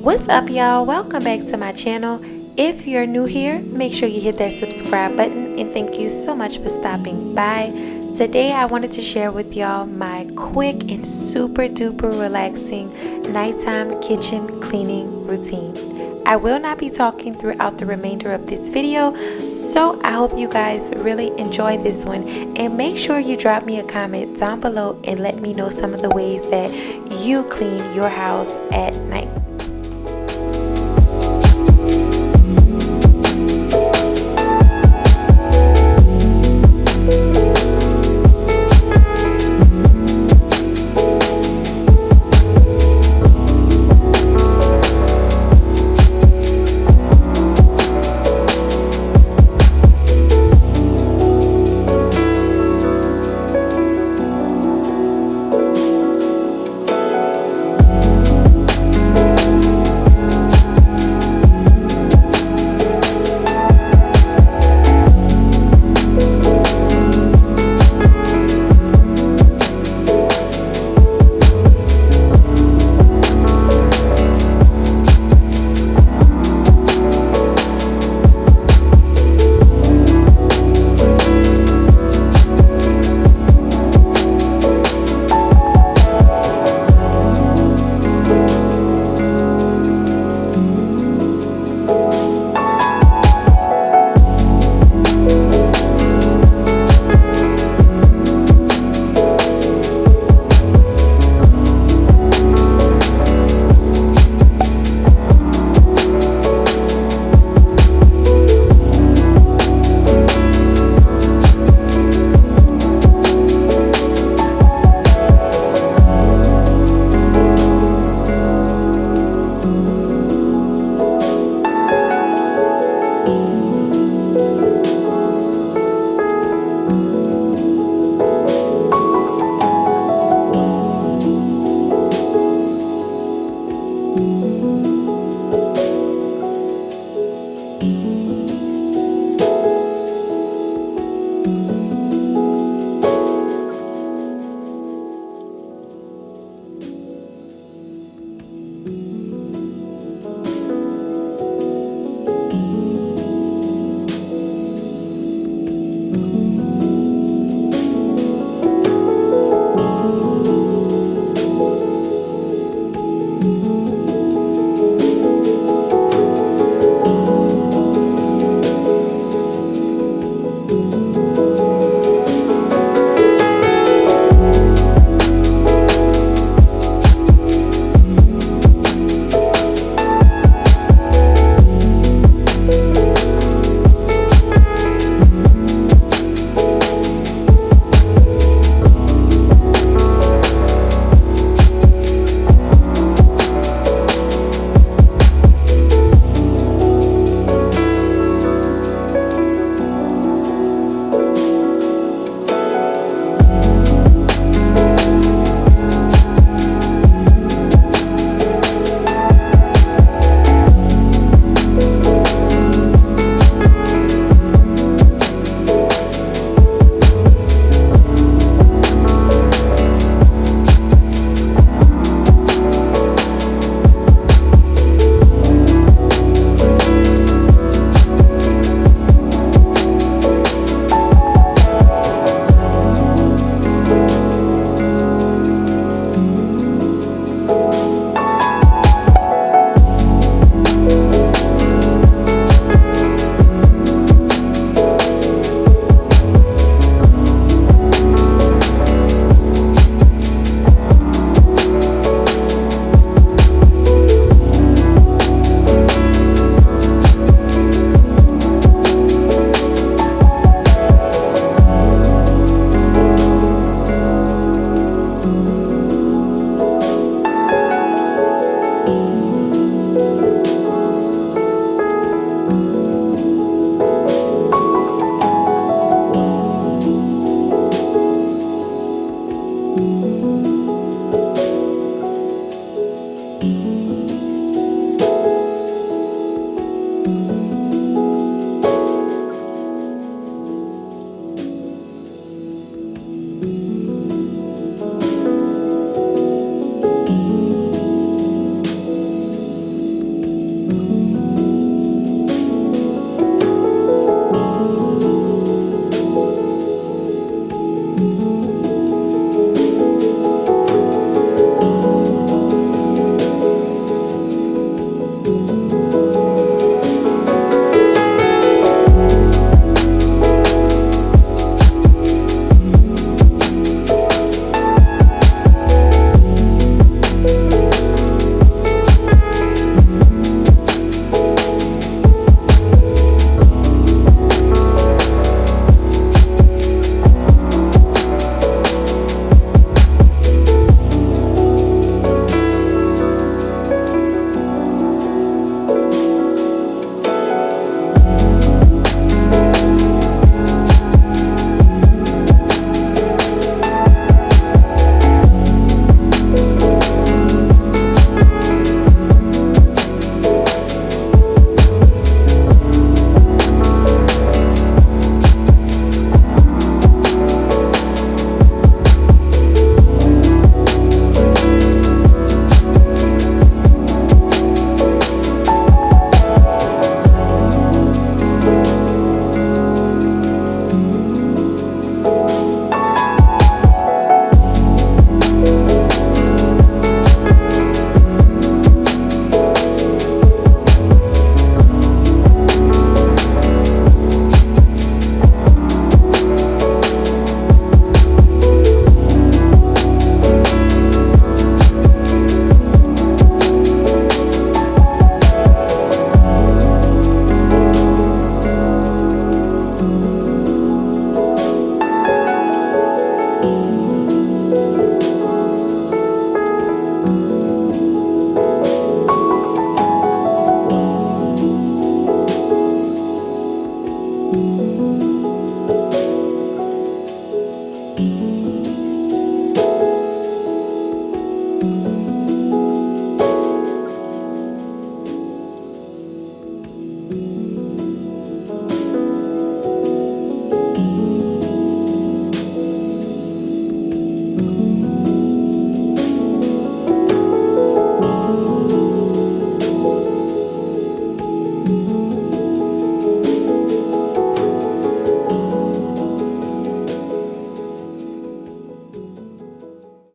What's up, y'all? Welcome back to my channel. If you're new here, make sure you hit that subscribe button, and thank you so much for stopping by. Today I wanted to share with y'all my quick and super duper relaxing nighttime kitchen cleaning routine. I will not be talking throughout the remainder of this video, so I hope you guys really enjoy this one, and make sure you drop me a comment down below and let me know some of the ways that you clean your house at night.